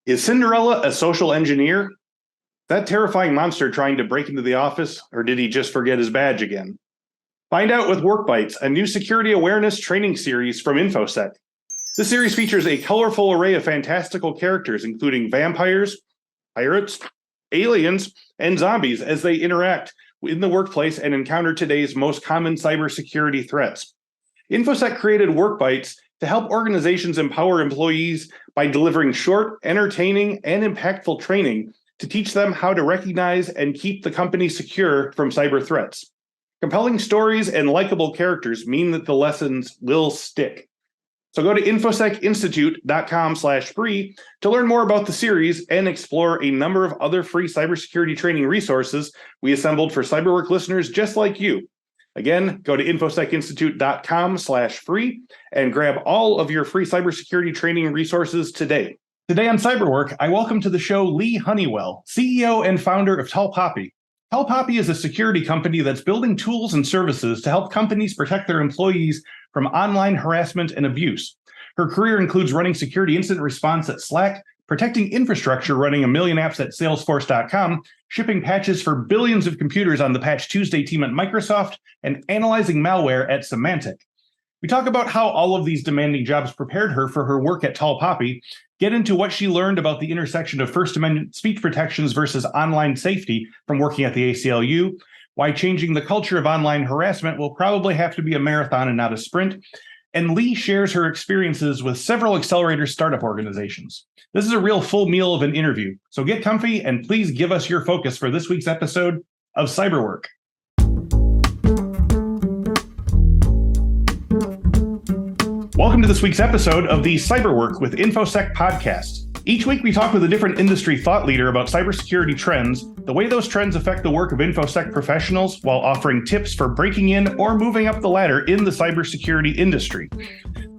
Is Cinderella a social engineer? That terrifying monster trying to break into the office, or did he just forget his badge again? Find out with Work Bites, a new security awareness training series from Infosec. This series features a colorful array of fantastical characters, including vampires, pirates, aliens, and zombies as they interact in the workplace and encounter today's most common cybersecurity threats. Infosec created Work Bites to help organizations empower employees by delivering short, entertaining, and impactful training to teach them how to recognize and keep the company secure from cyber threats. Compelling stories and likable characters mean that the lessons will stick. So go to infosecinstitute.com/free to learn more about the series and explore a number of other free cybersecurity training resources we assembled for CyberWork listeners just like you. Again, go to infosecinstitute.com/free and grab all of your free cybersecurity training resources today. Today on CyberWork, I welcome to the show Leigh Honeywell, CEO and founder of Tall Poppy. Tall Poppy is a security company that's building tools and services to help companies protect their employees from online harassment and abuse. Her career includes running security incident response at Slack, protecting infrastructure running a million apps at Salesforce.com, shipping patches for billions of computers on the Patch Tuesday team at Microsoft, and analyzing malware at Symantec. We talk about how all of these demanding jobs prepared her for her work at Tall Poppy, get into what she learned about the intersection of First Amendment speech protections versus online safety from working at the ACLU, why changing the culture of online harassment will probably have to be a marathon and not a sprint, and Leigh shares her experiences with several accelerator startup organizations. This is a real full meal of an interview, so get comfy and please give us your focus for this week's episode of CyberWork. Welcome to this week's episode of the CyberWork with Infosec podcast. Each week, we talk with a different industry thought leader about cybersecurity trends, the way those trends affect the work of Infosec professionals, while offering tips for breaking in or moving up the ladder in the cybersecurity industry.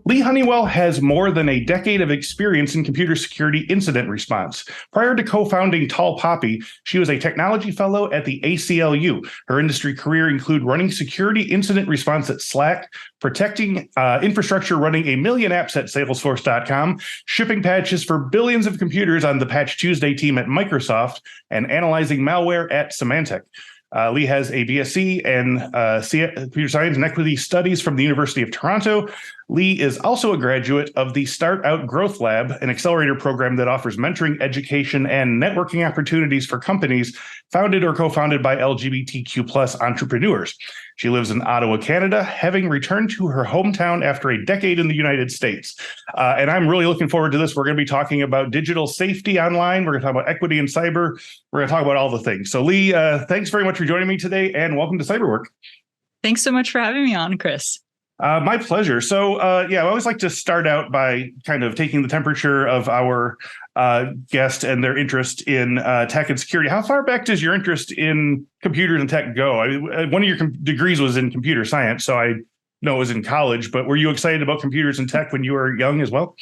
Leigh Honeywell has more than a decade of experience in computer security incident response. Prior to co-founding Tall Poppy, she was a technology fellow at the ACLU. Her industry career include running security incident response at Slack, protecting infrastructure running a million apps at Salesforce.com, shipping patches for billions of computers on the Patch Tuesday team at Microsoft, and analyzing malware at Symantec. Leigh has a BSc in Computer Science and Equity Studies from the University of Toronto. Leigh is also a graduate of the Start Out Growth Lab, an accelerator program that offers mentoring, education, and networking opportunities for companies founded or co-founded by LGBTQ+ entrepreneurs. She lives in Ottawa, Canada, having returned to her hometown after a decade in the United States. And I'm really looking forward to this. We're going to be talking about digital safety online. We're going to talk about equity in cyber. We're going to talk about all the things. So Leigh, thanks very much for joining me today and welcome to CyberWork. Thanks so much for having me on, Chris. My pleasure. So, I always like to start out by kind of taking the temperature of our guest and their interest in tech and security. How far back does your interest in computers and tech go? I mean, one of your degrees was in computer science, so I know it was in college, but were you excited about computers and tech when you were young as well?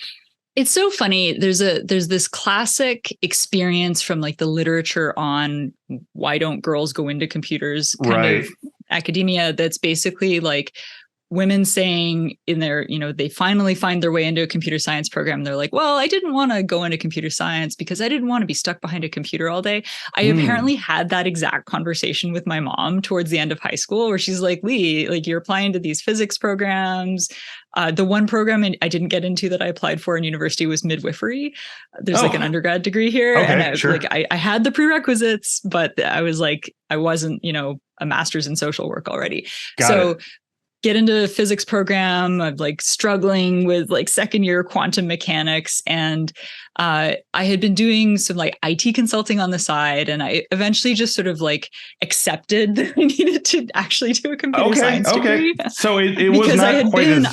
It's so funny. There's this classic experience from like the literature on why don't girls go into computers kind of academia that's basically like women saying in their, they finally find their way into a computer science program. They're like, well, I didn't want to go into computer science because I didn't want to be stuck behind a computer all day. I apparently had that exact conversation with my mom towards the end of high school where she's like, Leigh, like you're applying to these physics programs. The one program I didn't get into that I applied for in university was midwifery. There's like an undergrad degree here. Okay, and sure. I had the prerequisites, but I was like, I wasn't, a master's in social work already. Got it. Get into a physics program. I'm like struggling with like second year quantum mechanics. And I had been doing some like IT consulting on the side. And I eventually just sort of like accepted that I needed to actually do a computer science degree. So it was not quite as...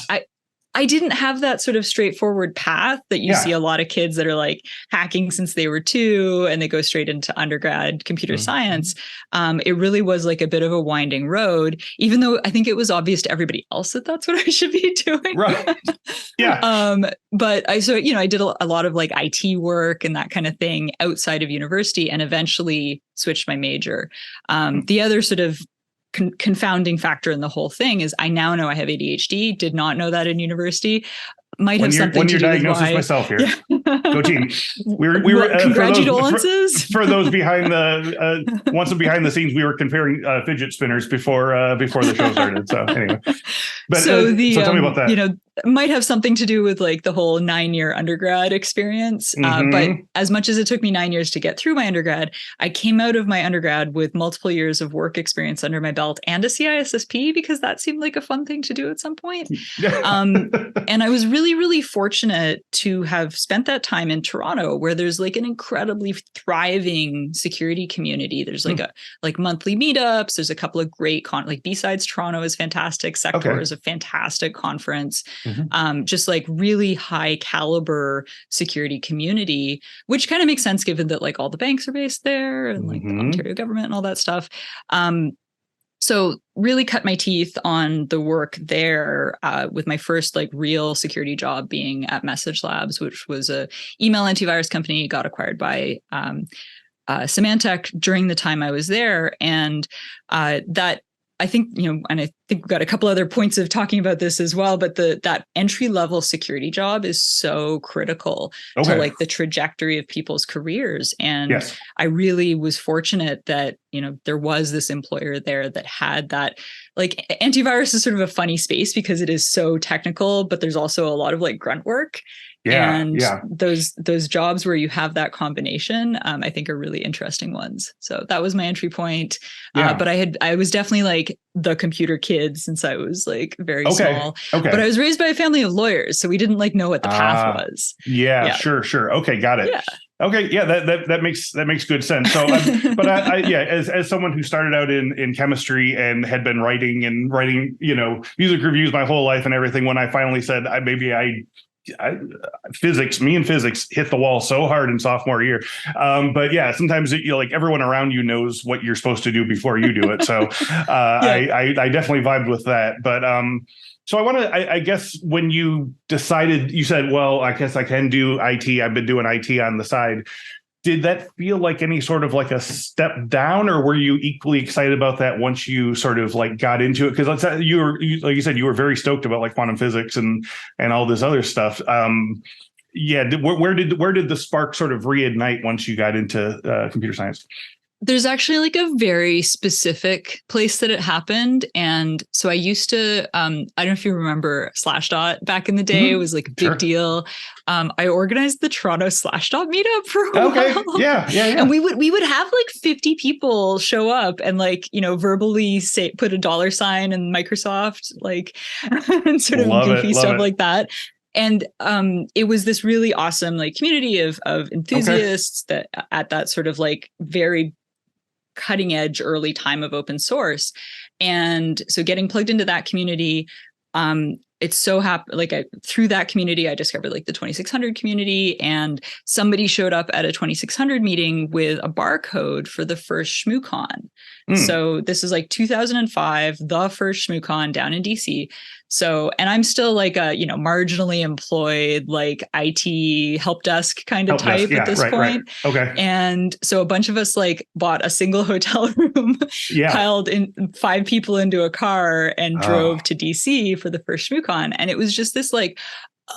I didn't have that sort of straightforward path that you see a lot of kids that are like hacking since they were 2 and they go straight into undergrad computer science. It really was like a bit of a winding road, even though I think it was obvious to everybody else that that's what I should be doing. Right. Yeah. But I did a lot of like IT work and that kind of thing outside of university and eventually switched my major. The other sort of confounding factor in the whole thing is I now know I have ADHD, did not know that in university. might have something to do with diagnosis why. myself here. Yeah. Go team. We were congratulations for those behind the scenes. We were comparing fidget spinners before the show started. So anyway, but so tell me about that. Might have something to do with like the whole 9-year undergrad experience. But as much as it took me 9 years to get through my undergrad, I came out of my undergrad with multiple years of work experience under my belt and a CISSP because that seemed like a fun thing to do at some point. And I was really, really fortunate to have spent that time in Toronto, where there's like an incredibly thriving security community. There's like monthly meetups. There's a couple of great like B-Sides Toronto is fantastic. Sector is a fantastic conference. Just like really high caliber security community, which kind of makes sense given that like all the banks are based there and like the Ontario government and all that stuff. So really cut my teeth on the work there with my first like real security job being at Message Labs, which was a email antivirus company, got acquired by Symantec during the time I was there. And that I think, and I think we've got a couple other points of talking about this as well, but that entry level security job is so critical to like the trajectory of people's careers. And I really was fortunate that, there was this employer there that had that. Like antivirus is sort of a funny space because it is so technical, but there's also a lot of like grunt work. Those jobs where you have that combination, I think are really interesting ones. So that was my entry point. But I was definitely like the computer kid since I was like very small. But I was raised by a family of lawyers, so we didn't like know what the path was. Sure. Okay, got it. Okay, that makes good sense. So, but as someone who started out in chemistry and had been writing music reviews my whole life and everything, when I finally said physics hit the wall so hard in sophomore year. But sometimes like everyone around you knows what you're supposed to do before you do it. So I definitely vibed with that. But so I guess when you decided, you said, well, I guess I can do IT. I've been doing IT on the side. Did that feel like any sort of like a step down, or were you equally excited about that once you sort of like got into it? Because like you said, you were very stoked about like quantum physics and all this other stuff. Where did the spark sort of reignite once you got into computer science? There's actually like a very specific place that it happened. And so I used to, I don't know if you remember Slashdot back in the day. It was like a big deal. I organized the Toronto Slashdot meetup for a while. Yeah. And we would have like 50 people show up and like, verbally say, put a $sign in Microsoft, like, and sort of goofy stuff like that. And it was this really awesome like community of enthusiasts that at that sort of like very cutting edge early time of open source. And so getting plugged into that community, it's so happy. Through that community, I discovered like the 2600 community, and somebody showed up at a 2600 meeting with a barcode for the first ShmooCon. So this is like 2005, the first ShmooCon down in DC. So, and I'm still like a, marginally employed, like IT help desk kind of type at this point. Okay. And so a bunch of us like bought a single hotel room, piled in 5 people into a car and drove to DC for the first ShmooCon. And it was just this like,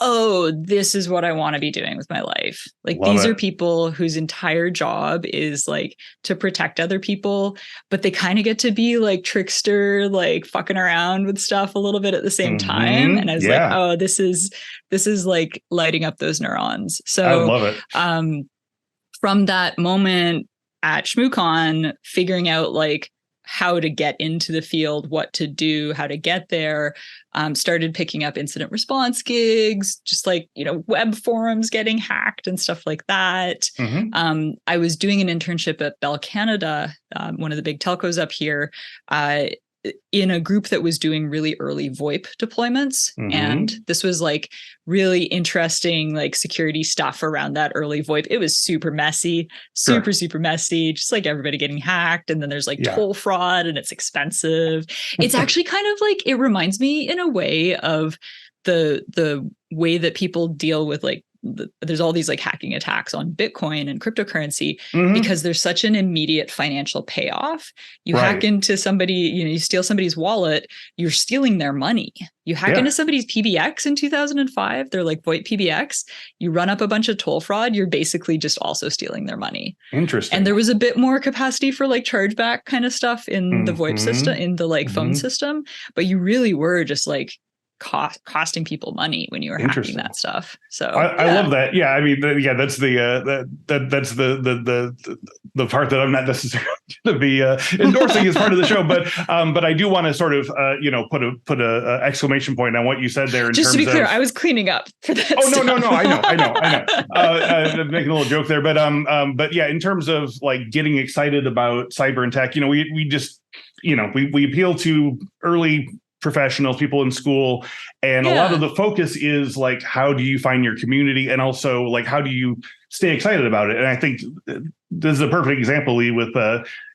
oh, this is what I want to be doing with my life. Like these are people whose entire job is like to protect other people, but they kind of get to be like trickster, like fucking around with stuff a little bit at the same time. And I was like, oh, this is like lighting up those neurons. So I love it. From that moment at ShmooCon, figuring out like how to get into the field, what to do, how to get there, started picking up incident response gigs, just like, web forums getting hacked and stuff like that. I was doing an internship at Bell Canada, one of the big telcos up here, in a group that was doing really early VoIP deployments. And this was like really interesting, like security stuff around that early VoIP. It was super messy, super messy, just like everybody getting hacked. And then there's like toll fraud and it's expensive. It's actually kind of like, it reminds me in a way of the way that people deal with like there's all these like hacking attacks on Bitcoin and cryptocurrency Mhm. because there's such an immediate financial payoff. You Right. hack into somebody, you steal somebody's wallet, you're stealing their money. You hack Yeah. into somebody's PBX in 2005, they're like VoIP PBX, you run up a bunch of toll fraud, you're basically just also stealing their money. Interesting. And there was a bit more capacity for like chargeback kind of stuff in the VoIP system, Mhm. in the like phone Mhm. system, but you really were just like costing people money when you were hacking Interesting. that stuff. So I love that. Yeah, I mean, that's that's the part that I'm not necessarily going to be endorsing as part of the show, but I do want to sort of put a exclamation point on what you said there. Just to be clear, I was cleaning up for that. Oh no, I know. Making a little joke there, but yeah, in terms of like getting excited about cyber and tech, we just we appeal to early professionals, people in school, and a lot of the focus is like, how do you find your community, and also like, how do you stay excited about it? And I think this is a perfect example, Leigh, with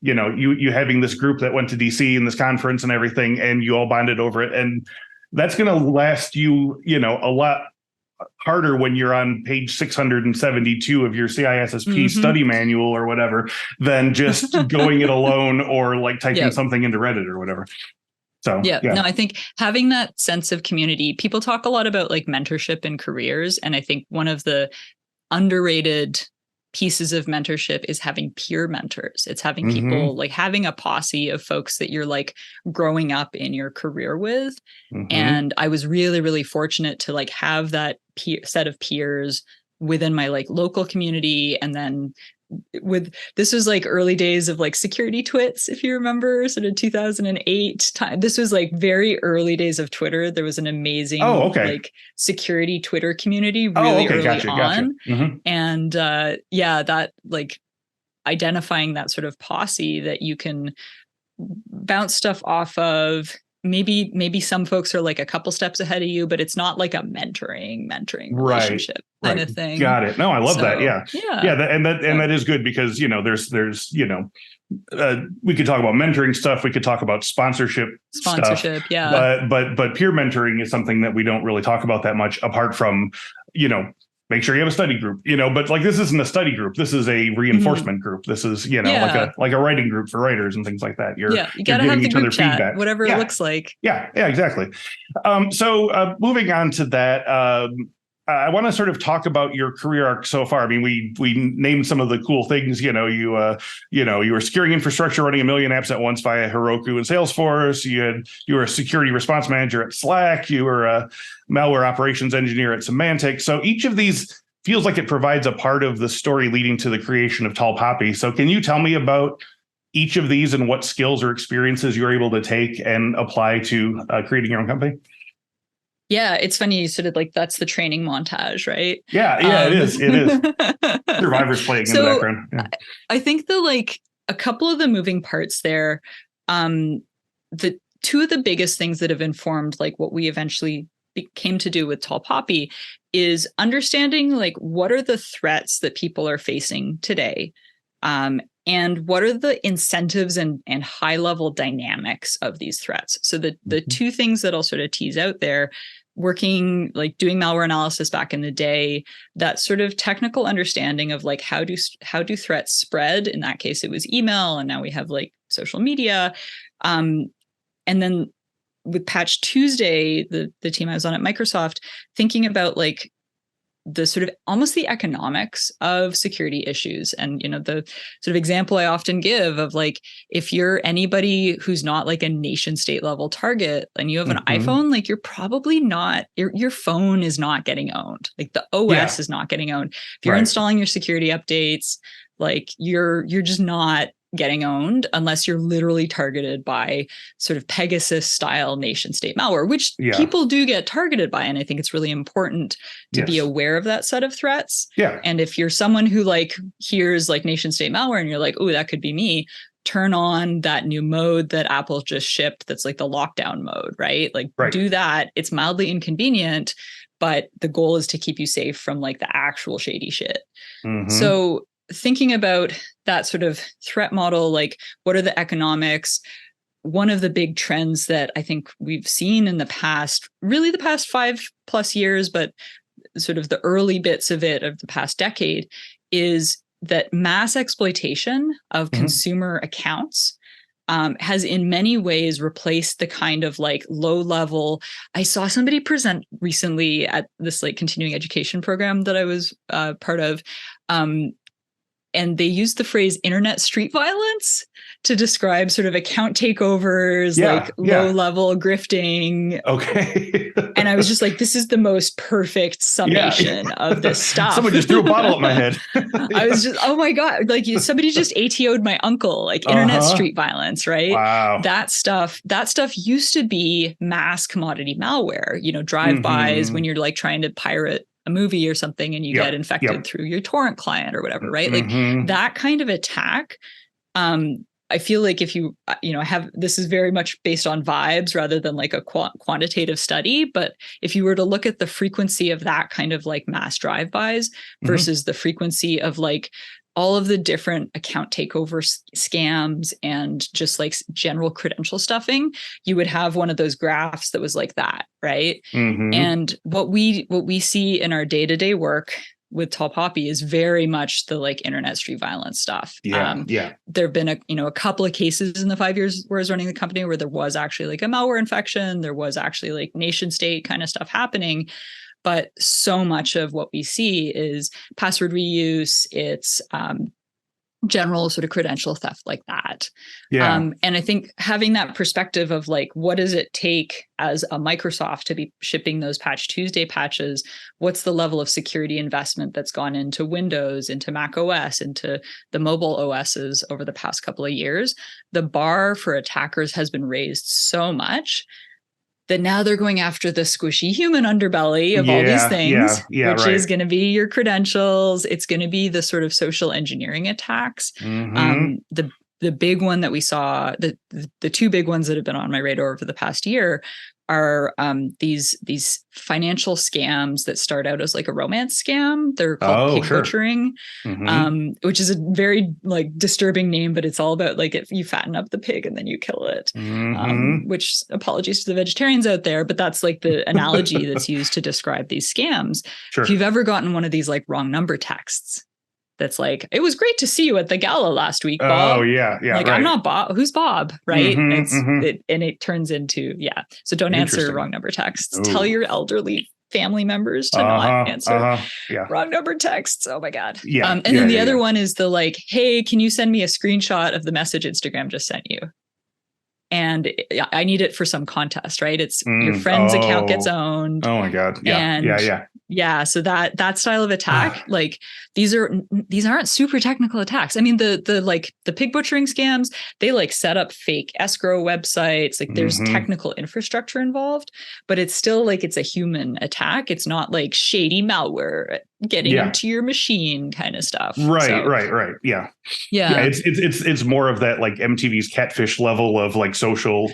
you having this group that went to DC in this conference and everything, and you all bonded over it, and that's going to last you a lot harder when you're on page 672 of your CISSP study manual or whatever than just going it alone or like typing something into Reddit or whatever. So, no, I think having that sense of community, people talk a lot about like mentorship in careers. And I think one of the underrated pieces of mentorship is having peer mentors. It's having people like having a posse of folks that you're like growing up in your career with. And I was really, really fortunate to like have that set of peers within my like local community. And then this was like early days of like security twits, if you remember, sort of 2008 time. This was like very early days of Twitter. There was an amazing like security Twitter community really early on. And that like identifying that sort of posse that you can bounce stuff off of. Maybe some folks are like a couple steps ahead of you, but it's not like a mentoring relationship kind of thing. Got it. No, I love that. Yeah. That is good because, there's we could talk about mentoring stuff. We could talk about sponsorship stuff, yeah. But peer mentoring is something that we don't really talk about that much apart from, make sure you have a study group, but like, this isn't a study group. This is a reinforcement group. This is, like a writing group for writers and things like that. You gotta have the group chat, feedback, whatever it looks like. Yeah, exactly. So moving on to that, I want to sort of talk about your career arc so far. I mean, we named some of the cool things. You were securing infrastructure, running 1 million apps at once via Heroku and Salesforce. You were a security response manager at Slack. You were a malware operations engineer at Symantec. So each of these feels like it provides a part of the story leading to the creation of Tall Poppy. So can you tell me about each of these and what skills or experiences you're able to take and apply to creating your own company? Yeah, it's funny you sort of like that's the training montage, right? Yeah, it is. Survivor's playing in the background. Yeah. I think a couple of the moving parts there, the two of the biggest things that have informed like what we eventually came to do with Tall Poppy is understanding like what are the threats that people are facing today, and what are the incentives and high level dynamics of these threats. So the two things that I'll sort of tease out there, working like doing malware analysis back in the day, that sort of technical understanding of like how do threats spread. In that case, it was email, and now we have like social media, and then with Patch Tuesday, the team I was on at Microsoft, thinking about like the sort of almost the economics of security issues. And, the sort of example I often give of like, if you're anybody who's not like a nation state level target and you have an iPhone, like you're probably not, your phone is not getting owned. Like the OS is not getting owned. If you're installing your security updates, like you're just not getting owned unless you're literally targeted by sort of Pegasus style nation state malware, which people do get targeted by. And I think it's really important to be aware of that set of threats. Yeah. And if you're someone who like hears like nation state malware and you're like, oh, that could be me, turn on that new mode that Apple just shipped. That's like the lockdown mode, right? Like do that. It's mildly inconvenient, but the goal is to keep you safe from like the actual shady shit. So thinking about that sort of threat model, like what are the economics? One of the big trends that I think we've seen in the past 5+ years, but sort of the early bits of it of the past decade is that mass exploitation of consumer accounts has in many ways replaced the kind of like low level. I saw somebody present recently at this like continuing education program that I was part of. And they used the phrase internet street violence to describe sort of account takeovers, low level grifting. Okay. And I was just like, this is the most perfect summation of this stuff. Someone just threw a bottle at my head. I was just, oh my God, like somebody just ATO'd my uncle, like internet street violence, right? Wow. That stuff used to be mass commodity malware, drive-bys when you're like trying to pirate a movie or something and you get infected through your torrent client or whatever, right? Like that kind of attack. I feel like if you have, this is very much based on vibes rather than like a quantitative study. But if you were to look at the frequency of that kind of like mass drive-bys versus the frequency of like all of the different account takeover scams and just like general credential stuffing, you would have one of those graphs that was like that, right? And what we see in our day-to-day work with Tall Poppy is very much the like internet street violence stuff. There have been a couple of cases in the 5 years where I was running the company where there was actually like a malware infection, there was actually like nation state kind of stuff happening. But so much of what we see is password reuse. It's general sort of credential theft like that. And I think having that perspective of like, what does it take as a Microsoft to be shipping those Patch Tuesday patches? What's the level of security investment that's gone into Windows, into Mac OS, into the mobile OSs over the past couple of years? The bar for attackers has been raised so much that now they're going after the squishy human underbelly of all these things, which is going to be your credentials. It's going to be the sort of social engineering attacks. The big one that we saw, the two big ones that have been on my radar over the past year are these financial scams that start out as like a romance scam. They're called pig butchering, which is a very like disturbing name, but it's all about like if you fatten up the pig and then you kill it. Which, apologies to the vegetarians out there, but that's like the analogy that's used to describe these scams. If you've ever gotten one of these like wrong number texts, that's like, it was great to see you at the gala last week, Bob. Like, I'm not Bob. Who's Bob? Right. It turns into, So don't answer wrong number texts. Tell your elderly family members to not answer wrong number texts. Oh my God. And then the other one is the like, hey, can you send me a screenshot of the message Instagram just sent you? And I need it for some contest, right? It's your friend's account gets owned. Oh my God. So that style of attack, like these aren't super technical attacks. I mean, the pig butchering scams, they like set up fake escrow websites. Like there's technical infrastructure involved, but it's still like it's a human attack. It's not like shady malware getting into your machine kind of stuff. Right. Yeah. It's more of that like MTV's Catfish level of like social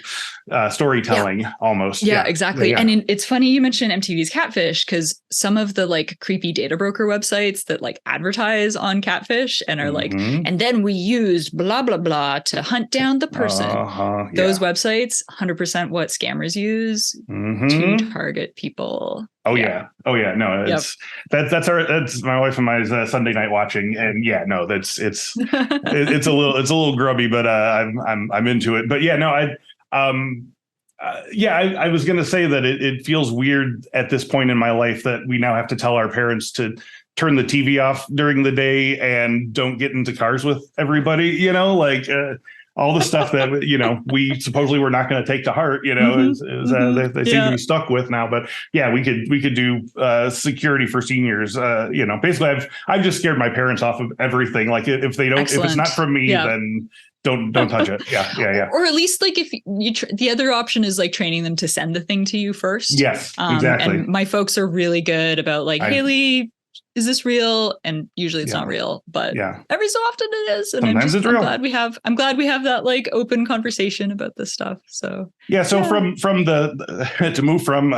storytelling almost. Exactly. And it's funny you mentioned MTV's Catfish because some of the like creepy data broker websites that like advertise on Catfish and are like, and then we used blah, blah, blah to hunt down the person. Those websites, 100% what scammers use to target people. No, it's that's my wife and my Sunday night watching, and it's it's a little grubby, but I'm into it. But I was going to say that it feels weird at this point in my life that we now have to tell our parents to turn the TV off during the day and don't get into cars with everybody. All the stuff that, we supposedly were not going to take to heart, they seem to be stuck with now. But we could do security for seniors. Basically, I've just scared my parents off of everything. Like if it's not from me, then don't touch it. Or at least like if you the other option is like training them to send the thing to you first. Yes, exactly. And my folks are really good about like, Haley, is this real? And usually it's not real, but every so often it is. And sometimes it's real. I'm glad we have that like open conversation about this stuff. So from the to move from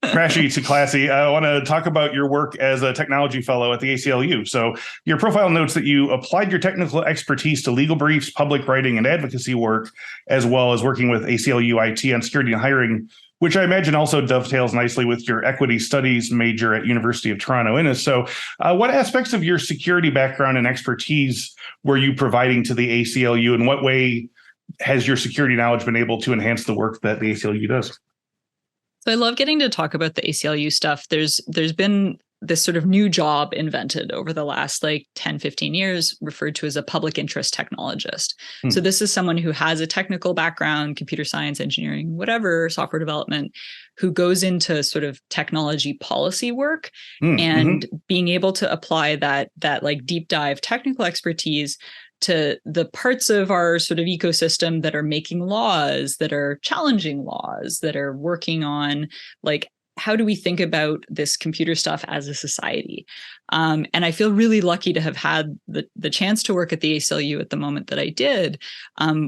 trashy to classy, I want to talk about your work as a technology fellow at the ACLU. So your profile notes that you applied your technical expertise to legal briefs, public writing, and advocacy work, as well as working with ACLU IT on security and hiring Which I imagine also dovetails nicely with your equity studies major at University of Toronto Innis. So what aspects of your security background and expertise were you providing to the ACLU? In what way has your security knowledge been able to enhance the work that the ACLU does? So I love getting to talk about the ACLU stuff. There's been this sort of new job invented over the last like 10, 15 years, referred to as a public interest technologist. So this is someone who has a technical background, computer science, engineering, whatever, software development, who goes into sort of technology policy work and being able to apply that like deep dive technical expertise to the parts of our sort of ecosystem that are making laws, that are challenging laws, that are working on like, how do we think about this computer stuff as a society? And I feel really lucky to have had the chance to work at the ACLU at the moment that I did.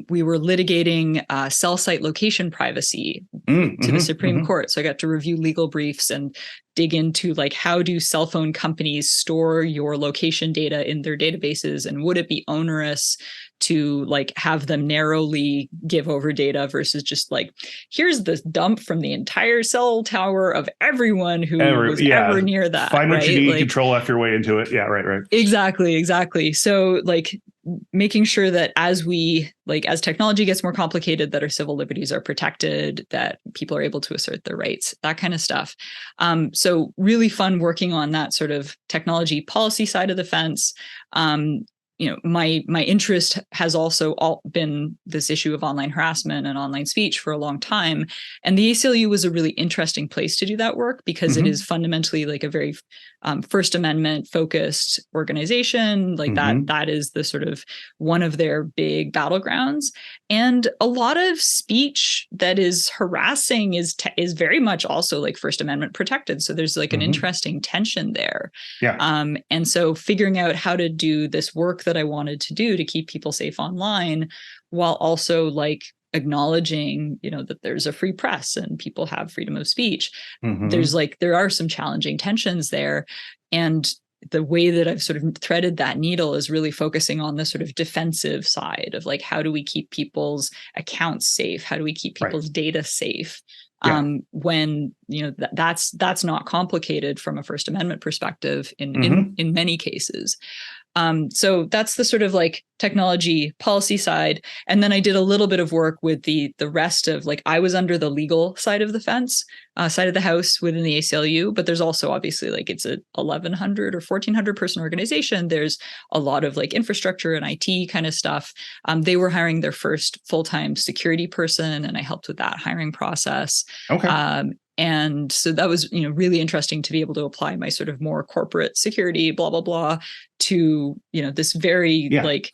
We were litigating cell site location privacy to the Supreme Court. So I got to review legal briefs and dig into like, how do cell phone companies store your location data in their databases? And would it be onerous to like have them narrowly give over data versus just like, here's this dump from the entire cell tower of everyone who was ever near that. Find what you need, like, control F your way into it. Yeah, right. Exactly. So like making sure that as technology gets more complicated, that our civil liberties are protected, that people are able to assert their rights, that kind of stuff. So really fun working on that sort of technology policy side of the fence. My interest has also been this issue of online harassment and online speech for a long time. And the ACLU was a really interesting place to do that work because it is fundamentally like a very First Amendment focused organization. Like that is the sort of one of their big battlegrounds. And a lot of speech that is harassing is very much also like First Amendment protected. So there's like an interesting tension there. Yeah. And so figuring out how to do this work that I wanted to do to keep people safe online while also like acknowledging, that there's a free press and people have freedom of speech. There are some challenging tensions there. And the way that I've sort of threaded that needle is really focusing on the sort of defensive side of like, how do we keep people's accounts safe? How do we keep people's data safe? When that's not complicated from a First Amendment perspective in many cases. So that's the sort of like technology policy side. And then I did a little bit of work with the rest of like, I was under the legal side of the fence, side of the house within the ACLU, but there's also obviously like it's a 1,100 or 1,400 person organization. There's a lot of like infrastructure and IT kind of stuff. They were hiring their first full-time security person, and I helped with that hiring process. Okay. And so that was, really interesting to be able to apply my sort of more corporate security, blah, blah, blah, to, this very like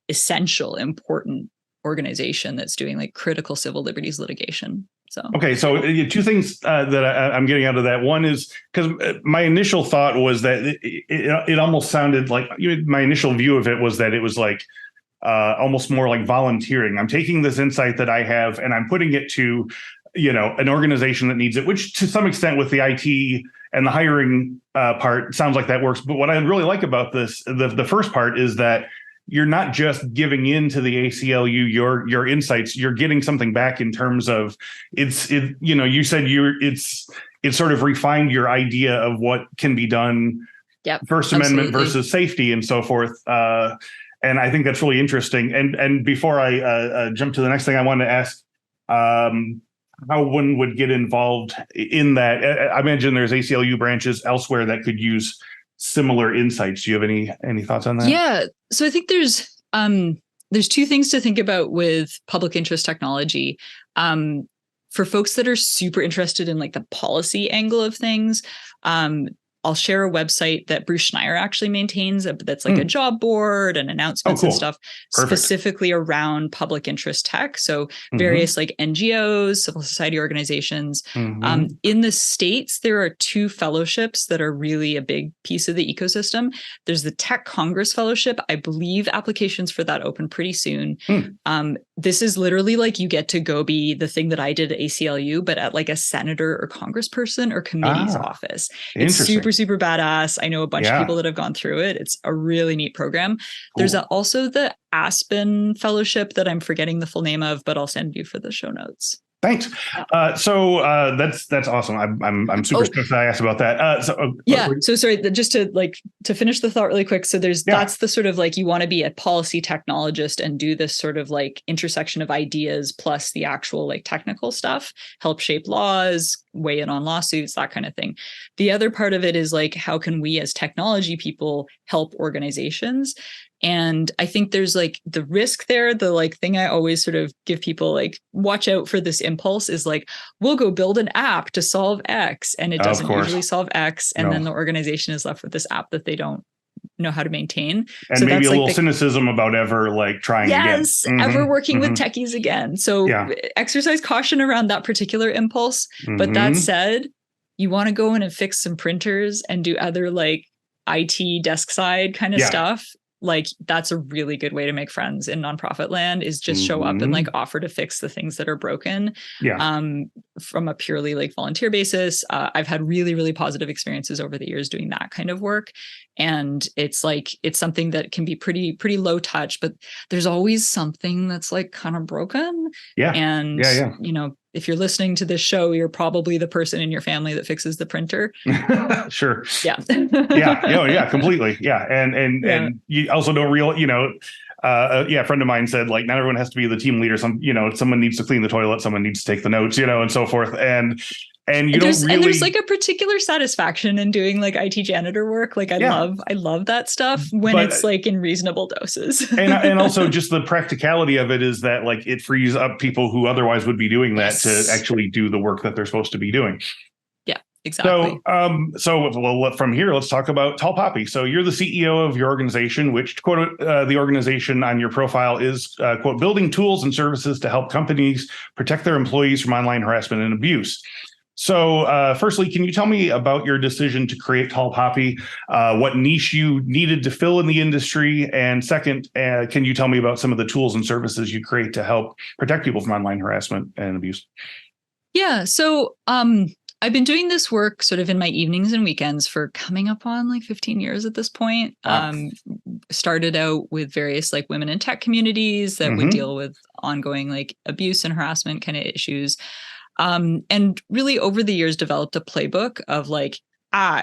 essential, important organization that's doing like critical civil liberties litigation. So, okay. So two things that I'm getting out of that. One is because my initial thought was that it almost sounded like my initial view of it was that it was like almost more like volunteering. I'm taking this insight that I have and I'm putting it to an organization that needs it, which to some extent with the IT and the hiring part sounds like that works. But what I really like about this, the first part is that you're not just giving in to the ACLU your insights, you're getting something back in terms of you said it's sort of refined your idea of what can be done. Yep, First Amendment versus safety and so forth. And I think that's really interesting. And before I jump to the next thing, I wanted to ask, how one would get involved in that. I imagine there's ACLU branches elsewhere that could use similar insights. Do you have any thoughts on that? Yeah. So I think there's two things to think about with public interest technology. For folks that are super interested in like the policy angle of things, I'll share a website that Bruce Schneier actually maintains that's like a job board and announcements and stuff specifically around public interest tech. So various like NGOs, civil society organizations. In the States, there are two fellowships that are really a big piece of the ecosystem. There's the Tech Congress Fellowship. I believe applications for that open pretty soon. This is literally like you get to go be the thing that I did at ACLU, but at like a senator or congressperson or committee's office. It's super badass. I know a bunch of people that have gone through it. It's a really neat program. Cool. There's also the Aspen Fellowship that I'm forgetting the full name of, but I'll send you for the show notes. Thanks. That's awesome. I'm super stoked that I asked about that. So sorry, just to finish the thought really quick. So that's the sort of like, you want to be a policy technologist and do this sort of like intersection of ideas plus the actual like technical stuff, help shape laws, weigh in on lawsuits, that kind of thing. The other part of it is like, how can we as technology people help organizations? And I think there's like the risk there. The like thing I always sort of give people, like, watch out for this impulse is like, we'll go build an app to solve X, and it doesn't usually solve X. And then the organization is left with this app that they don't know how to maintain. And so maybe a little cynicism about ever like trying again. Ever working with techies again. So exercise caution around that particular impulse. But that said, you want to go in and fix some printers and do other like IT desk side kind of stuff. Like, that's a really good way to make friends in nonprofit land, is just show up and like offer to fix the things that are broken from a purely like volunteer basis. I've had really, really positive experiences over the years doing that kind of work. And it's like, it's something that can be pretty low touch, but there's always something that's like kind of broken. And, you know, if you're listening to this show, you're probably the person in your family that fixes the printer. Sure. Yeah. Completely. Yeah. And you also don't a friend of mine said, like, not everyone has to be the team leader. Someone needs to clean the toilet, someone needs to take the notes, and so forth. And there's like a particular satisfaction in doing like IT janitor work. Like I love that stuff when it's like in reasonable doses. and also just the practicality of it is that like it frees up people who otherwise would be doing that to actually do the work that they're supposed to be doing. Yeah, exactly. So from here, let's talk about Tall Poppy. So you're the CEO of your organization, which, quote, the organization on your profile is, quote, building tools and services to help companies protect their employees from online harassment and abuse. So firstly, can you tell me about your decision to create Tall Poppy, what niche you needed to fill in the industry? And second, can you tell me about some of the tools and services you create to help protect people from online harassment and abuse? Yeah, so I've been doing this work sort of in my evenings and weekends for coming up on like 15 years at this point. Wow. Started out with various like women in tech communities that would deal with ongoing like abuse and harassment kind of issues. And really over the years developed a playbook of like,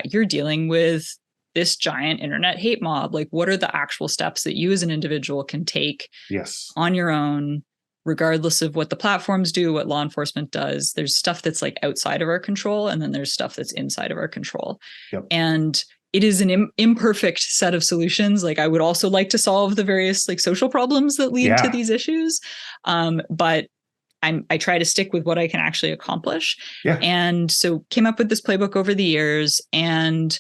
you're dealing with this giant internet hate mob. Like, what are the actual steps that you as an individual can take on your own, regardless of what the platforms do, what law enforcement does? There's stuff that's like outside of our control, and then there's stuff that's inside of our control. And it is an imperfect set of solutions. Like, I would also like to solve the various like social problems that lead to these issues. But I try to stick with what I can actually accomplish. And so came up with this playbook over the years, and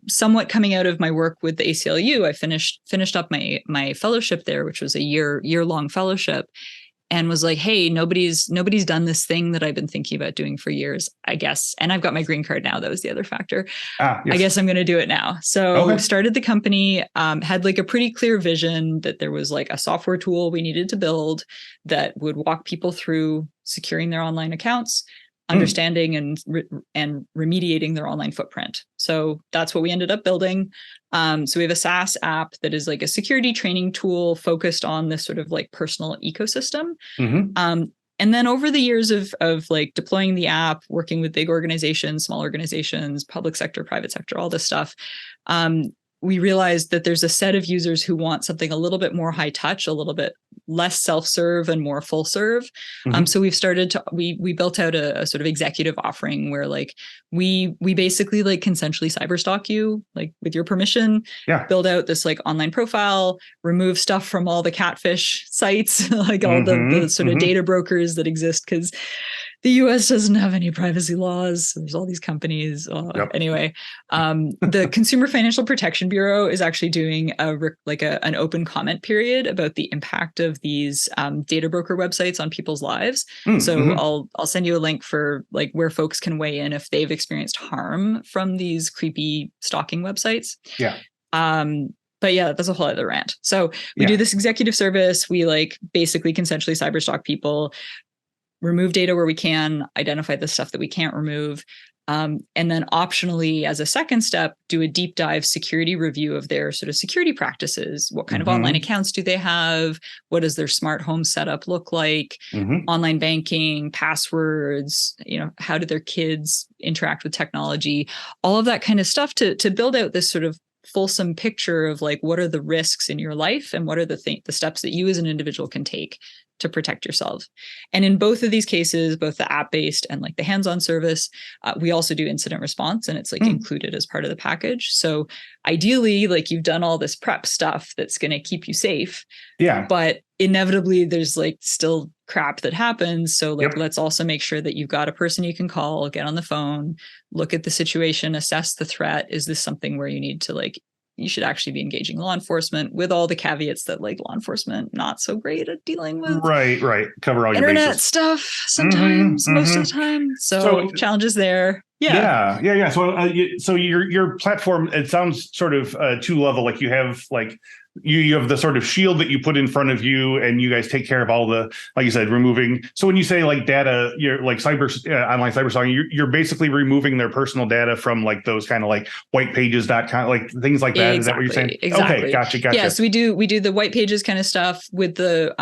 somewhat coming out of my work with the ACLU, I finished up my fellowship there, which was a year-long fellowship, and was like, hey, nobody's done this thing that I've been thinking about doing for years, I guess. And I've got my green card now. That was the other factor. I guess I'm going to do it now. So started the company, had like a pretty clear vision that there was like a software tool we needed to build that would walk people through securing their online accounts, understanding and remediating their online footprint. So that's what we ended up building. So we have a SaaS app that is like a security training tool focused on this sort of like personal ecosystem. And then over the years of like deploying the app, working with big organizations, small organizations, public sector, private sector, all this stuff, we realized that there's a set of users who want something a little bit more high touch, a little bit less self-serve and more full serve. So we built out a sort of executive offering where like we basically like consensually cyberstalk you, like with your permission, build out this like online profile, remove stuff from all the catfish sites, like all the sort of data brokers that exist, because the US doesn't have any privacy laws. There's all these companies. Anyway, the Consumer Financial Protection Bureau is actually doing an open comment period about the impact of these data broker websites on people's lives. So I'll send you a link for like where folks can weigh in if they've experienced harm from these creepy stalking websites. But yeah, that's a whole other rant. So we do this executive service. We like basically consensually cyberstalk people, remove data where we can, identify the stuff that we can't remove, And then optionally, as a second step, do a deep dive security review of their sort of security practices. What kind of online accounts do they have? What does their smart home setup look like? Online banking, passwords, how do their kids interact with technology? All of that kind of stuff to build out this sort of fulsome picture of like, what are the risks in your life and what are the steps that you as an individual can take to protect yourself. And in both of these cases, both the app-based and like the hands-on service, we also do incident response, and it's like included as part of the package. So ideally, like you've done all this prep stuff that's going to keep you safe. Yeah. But inevitably there's like still crap that happens. So like, let's also make sure that you've got a person you can call, get on the phone, look at the situation, assess the threat. Is this something where you need to like, you should actually be engaging law enforcement, with all the caveats that like law enforcement not so great at dealing with right. Cover all your internet bases. stuff sometimes, most of the time. So challenges there. Yeah. So your platform, it sounds sort of two level. Like you have like you have the sort of shield that you put in front of you, and you guys take care of all the, like you said, removing. So when you say like data, you're like online cyberstalking, you're basically removing their personal data from like those kind of like whitepages.com, like things like that. Exactly. Is that what you're saying? Exactly. Okay, gotcha. Yes, we do the white pages kind of stuff with the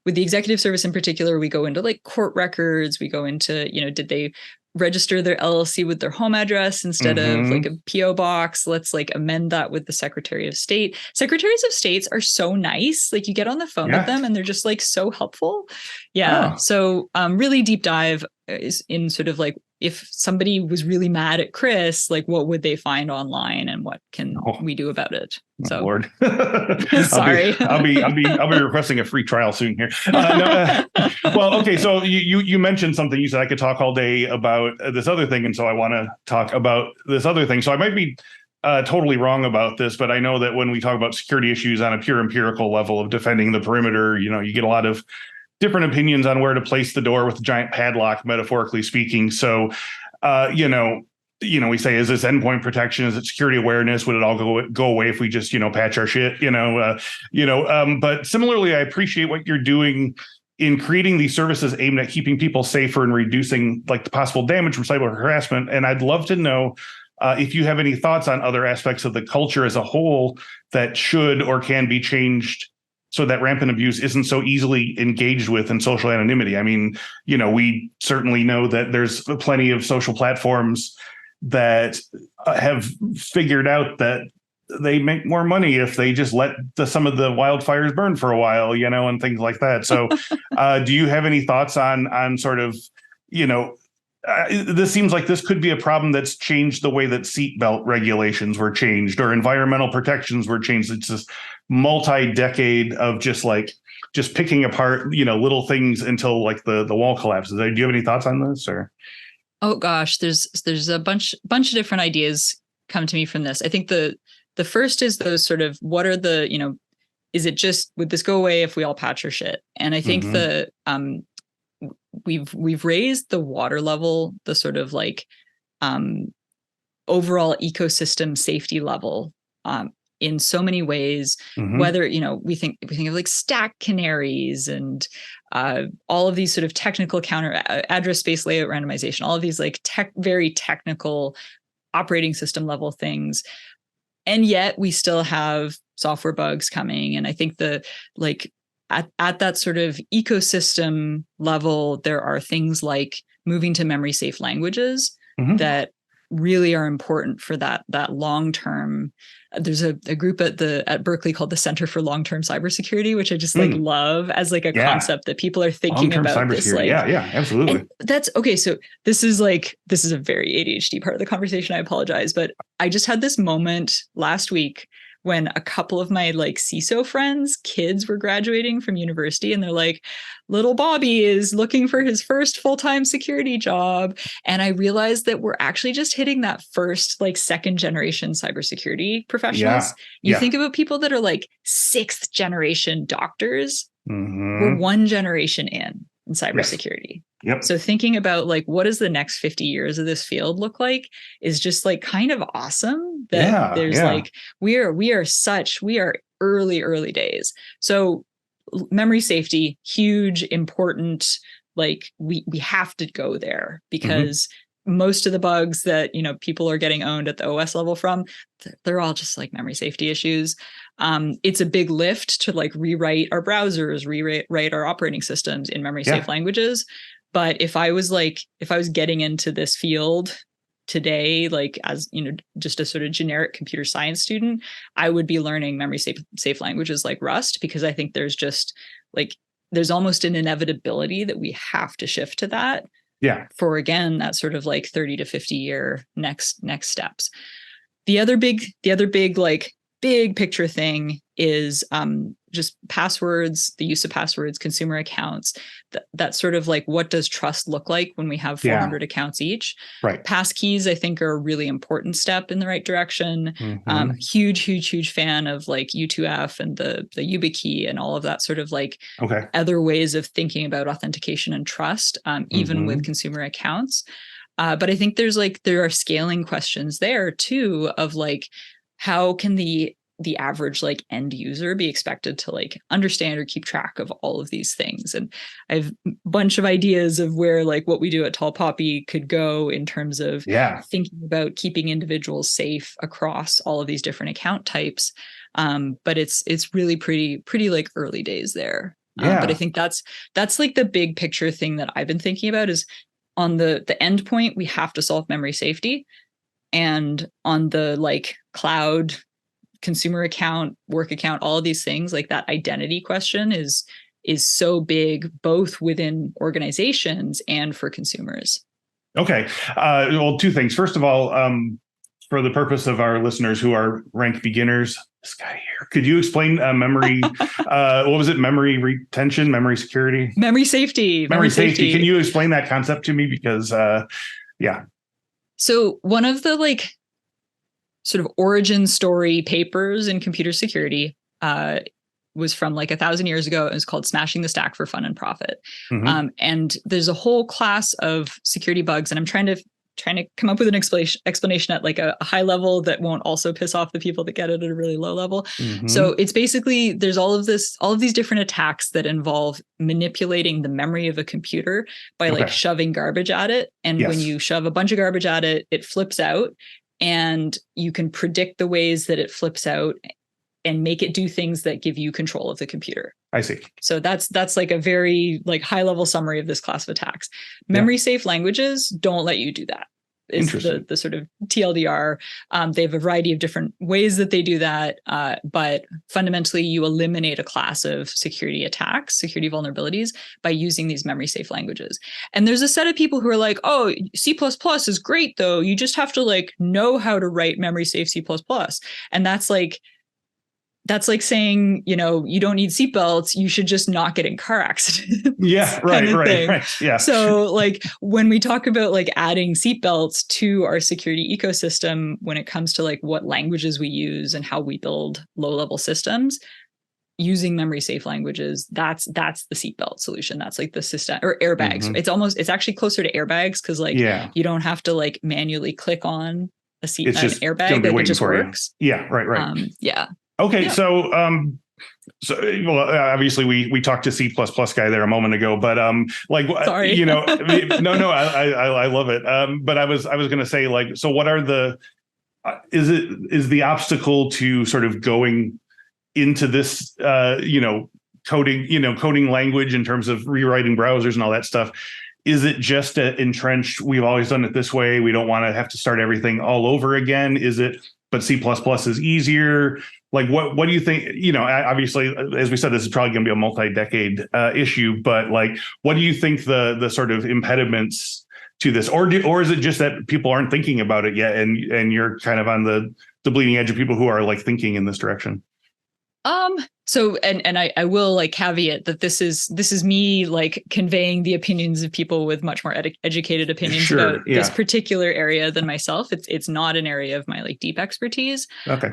executive service in particular. We go into like court records. We go into, did they register their LLC with their home address instead of like a PO box? Let's like amend that with the Secretary of State. Secretaries of States are so nice. Like you get on the phone with them and they're just like so helpful. Yeah. So really deep dive is in sort of like, if somebody was really mad at Chris, like what would they find online and what can we do about it? So, Lord, sorry, I'll be requesting a free trial soon here. Well, okay. So you mentioned something. You said I could talk all day about this other thing, and so I want to talk about this other thing. So I might be totally wrong about this, but I know that when we talk about security issues on a pure empirical level of defending the perimeter, you get a lot of different opinions on where to place the door with a giant padlock, metaphorically speaking. So, we say, is this endpoint protection? Is it security awareness? Would it all go away if we just, patch our shit? But similarly, I appreciate what you're doing in creating these services aimed at keeping people safer and reducing like the possible damage from cyber harassment. And I'd love to know if you have any thoughts on other aspects of the culture as a whole that should or can be changed so that rampant abuse isn't so easily engaged with in social anonymity. I mean, we certainly know that there's plenty of social platforms that have figured out that they make more money if they just let some of the wildfires burn for a while, and things like that. So do you have any thoughts on sort of, this seems like this could be a problem that's changed the way that seatbelt regulations were changed or environmental protections were changed. It's this multi-decade of just picking apart, little things until like the wall collapses. Do you have any thoughts on this or? Oh gosh, there's a bunch of different ideas come to me from this. I think the first is those sort of, what are the, is it just, would this go away if we all patch our shit? And I think we've raised the water level, the sort of like overall ecosystem safety level in so many ways. Whether we think of like stack canaries and all of these sort of technical counter address space layout randomization, all of these like very technical operating system level things, and yet we still have software bugs coming. And I think at that sort of ecosystem level, there are things like moving to memory safe languages that really are important for that long-term. There's a group at Berkeley called the Center for Long-Term Cybersecurity, which I just love as like a concept that people are thinking long-term about this. Like, absolutely. That's okay. So this is a very ADHD part of the conversation. I apologize, but I just had this moment last week when a couple of my like CISO friends' kids were graduating from university, and they're like, little Bobby is looking for his first full-time security job. And I realized that we're actually just hitting that first, like second generation cybersecurity professionals. You think about people that are like sixth generation doctors. We're one generation in cybersecurity. Yep. So thinking about like, what does the next 50 years of this field look like is just like kind of awesome that there's like, we are early days. So memory safety, huge, important, like we have to go there because most of the bugs that, people are getting owned at the OS level from, they're all just like memory safety issues. It's a big lift to like rewrite our browsers, rewrite our operating systems in memory safe languages. But if I was getting into this field today, like as, just a sort of generic computer science student, I would be learning memory safe languages like Rust, because I think there's almost an inevitability that we have to shift to that. Yeah. For, again, that sort of like 30 to 50 year next steps. The other big like big picture thing is just passwords, the use of passwords, consumer accounts, that sort of like, what does trust look like when we have 400 accounts each? Right. Passkeys, I think, are a really important step in the right direction. Huge fan of like U2F and the YubiKey and all of that sort of like other ways of thinking about authentication and trust, even with consumer accounts. But I think there are scaling questions there too, of like, how can the average like end user be expected to like understand or keep track of all of these things? And I have a bunch of ideas of where like what we do at Tall Poppy could go in terms of thinking about keeping individuals safe across all of these different account types. But it's really pretty like early days there. But I think that's like the big picture thing that I've been thinking about is on the end point, we have to solve memory safety. And on the like cloud, consumer account, work account, all of these things, like that identity question is so big, both within organizations and for consumers. Okay. Well, two things. First of all, for the purpose of our listeners who are rank beginners, this guy here, could you explain memory? What was it? Memory retention, memory security, memory safety. Can you explain that concept to me? Because So one of the like sort of origin story papers in computer security was from like 1,000 years ago. It was called Smashing the Stack for Fun and Profit. And there's a whole class of security bugs, and I'm trying to come up with an explanation at like a high level that won't also piss off the people that get it at a really low level. So it's basically, there's all of these different attacks that involve manipulating the memory of a computer by like shoving garbage at it. And when you shove a bunch of garbage at it, it flips out, and you can predict the ways that it flips out and make it do things that give you control of the computer. I see. So that's like a very like high level summary of this class of attacks. Memory safe languages don't let you do that. Is the sort of TLDR. They have a variety of different ways that they do that. But fundamentally, you eliminate a class of security attacks, security vulnerabilities by using these memory safe languages. And there's a set of people who are like, oh, C++ is great, though. You just have to like know how to write memory safe C++. And that's like saying, you don't need seatbelts. You should just not get in car accidents. Yeah, right. Yeah. So like when we talk about like adding seatbelts to our security ecosystem, when it comes to like what languages we use and how we build low level systems, using memory safe languages, that's the seatbelt solution. That's like the system, or airbags. It's actually closer to airbags, because like you don't have to like manually click on an airbag. Like it just works. Yeah, right. Yeah. Okay, so obviously we talked to C++ guy there a moment ago, but sorry. No, I love it. But I was going to say, like, so what are is the obstacle to sort of going into this coding language in terms of rewriting browsers and all that stuff? Is it just entrenched? We've always done it this way. We don't want to have to start everything all over again. Is it? But C++ is easier. Like, what do you think? Obviously, as we said, this is probably going to be a multi-decade issue. But like, what do you think the sort of impediments to this, or is it just that people aren't thinking about it yet, and you're kind of on the bleeding edge of people who are like thinking in this direction? So, and I will like caveat that this is me like conveying the opinions of people with much more educated opinions about this particular area than myself. It's not an area of my like deep expertise. Okay.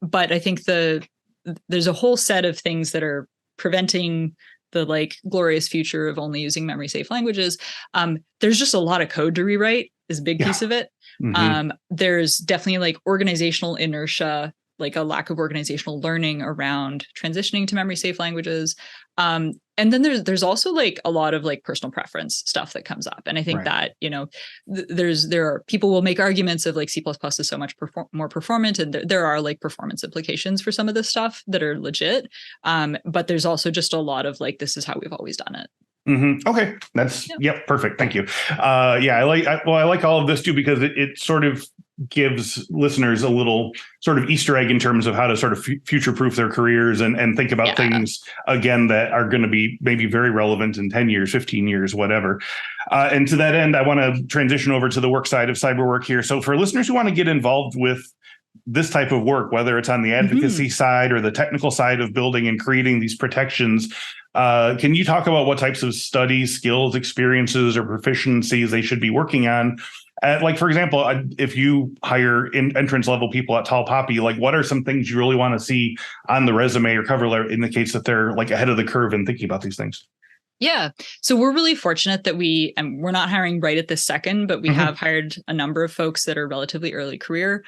But I think there's a whole set of things that are preventing the like glorious future of only using memory safe languages. There's just a lot of code to rewrite is a big piece of it. There's definitely like organizational inertia, like a lack of organizational learning around transitioning to memory safe languages. And then there's also like a lot of like personal preference stuff that comes up. And I think that, there are people will make arguments of like C++ is so much more performant, and there are like performance implications for some of this stuff that are legit. But there's also just a lot of like, this is how we've always done it. Mm-hmm. Okay. Yep. Perfect. Thank you. I like all of this too, because it sort of gives listeners a little sort of Easter egg in terms of how to sort of future-proof their careers and think about things again that are going to be maybe very relevant in 10 years, 15 years, whatever. And to that end, I want to transition over to the work side of cyber work here. So for listeners who want to get involved with this type of work, whether it's on the advocacy side or the technical side of building and creating these protections, can you talk about what types of studies, skills, experiences, or proficiencies they should be working on? Like, for example, if you hire entrance level people at Tall Poppy, like what are some things you really want to see on the resume or cover letter indicates that they're like ahead of the curve in thinking about these things? Yeah. So we're really fortunate that we're not hiring right at this second, but we have hired a number of folks that are relatively early career,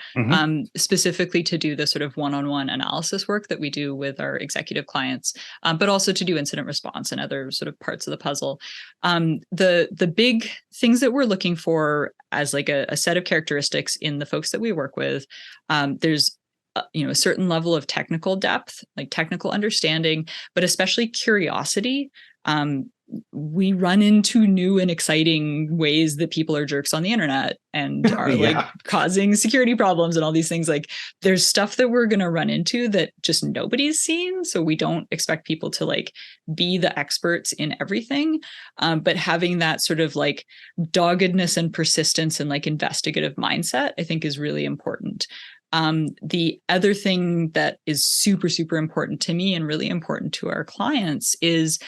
specifically to do the sort of one-on-one analysis work that we do with our executive clients, but also to do incident response and other sort of parts of the puzzle. The big things that we're looking for as like a set of characteristics in the folks that we work with, there's a certain level of technical depth, like technical understanding, but especially curiosity. We run into new and exciting ways that people are jerks on the internet and are like causing security problems and all these things. Like there's stuff that we're going to run into that just nobody's seen. So we don't expect people to like be the experts in everything. But having that sort of like doggedness and persistence and like investigative mindset, I think is really important. The other thing that is super, super important to me and really important to our clients is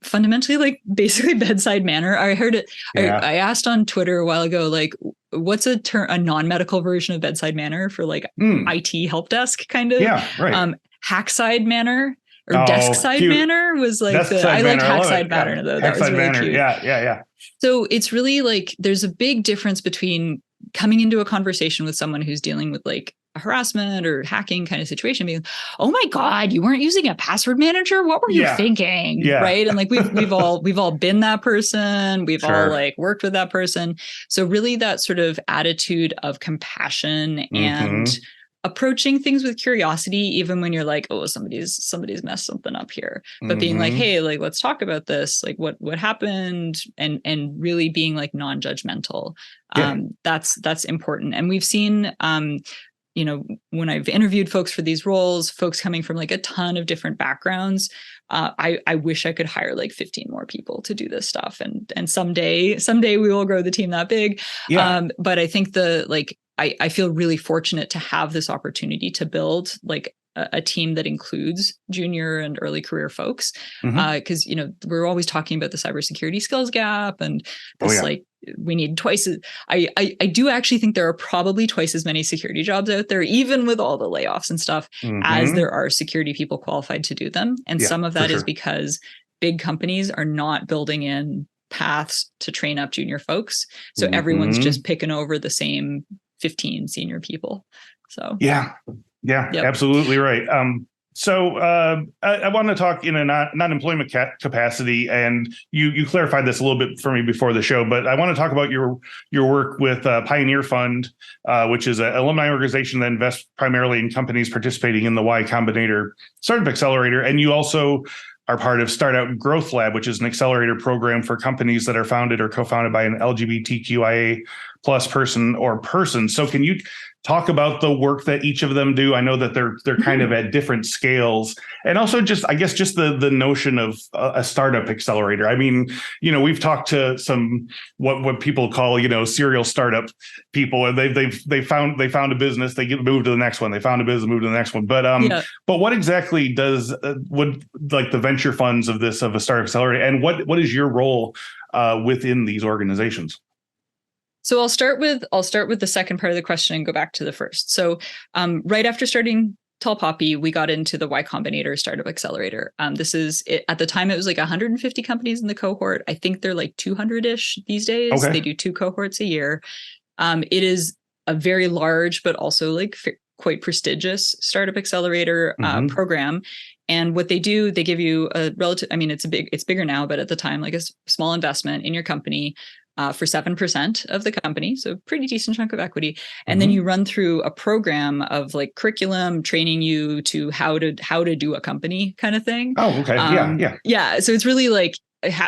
fundamentally like basically bedside manner. I heard it. I asked on Twitter a while ago, like, what's a non-medical version of bedside manner for like IT help desk kind of? Yeah, right. Hackside manner or desk side manner was like I liked hackside manner though. That was really cute. Yeah. So it's really like there's a big difference between coming into a conversation with someone who's dealing with like a harassment or hacking kind of situation, being, oh my God, you weren't using a password manager? What were you thinking? Yeah. Right. And like we've all been that person. We've all like worked with that person. So really that sort of attitude of compassion and approaching things with curiosity, even when you're like, oh, somebody's messed something up here, but being like, hey, like, let's talk about this. Like what happened, and really being like non-judgmental. That's important. And we've seen, when I've interviewed folks for these roles, folks coming from like a ton of different backgrounds, I wish I could hire like 15 more people to do this stuff. And someday we will grow the team that big. But I think I feel really fortunate to have this opportunity to build like a team that includes junior and early career folks. Because, we're always talking about the cybersecurity skills gap and this like we need twice as I do actually think there are probably twice as many security jobs out there, even with all the layoffs and stuff, as there are security people qualified to do them. And some of that is because big companies are not building in paths to train up junior folks. So everyone's just picking over the same 15 senior people. So absolutely right. So I want to talk in a non-employment capacity, and you clarified this a little bit for me before the show, but I want to talk about your work with Pioneer Fund, which is an alumni organization that invests primarily in companies participating in the Y Combinator Startup Accelerator, and you also are part of Start Out Growth Lab, which is an accelerator program for companies that are founded or co-founded by an LGBTQIA plus person or persons. So can you talk about the work that each of them do? I know that they're kind of at different scales, and also just the notion of a startup accelerator. I mean, we've talked to some what people call serial startup people, and they found a business, they get moved to the next one, they found a business, moved to the next one. But what exactly does would like the venture funds of a startup accelerator, and what is your role within these organizations? So I'll start with the second part of the question and go back to the first. So right after starting Tall Poppy, we got into the Y Combinator Startup Accelerator. This is at the time it was like 150 companies in the cohort. I think they're like 200-ish these days. Okay. They do 2 cohorts a year. It is a very large, but also like quite prestigious startup accelerator Mm-hmm. program. And what they do, they give you a relative, I mean, it's bigger now, but at the time, like a small investment in your company for 7% of the company. So pretty decent chunk of equity. And then you run through a program of like curriculum training you to how to do a company kind of thing. Oh, okay. Yeah. Yeah. So it's really like,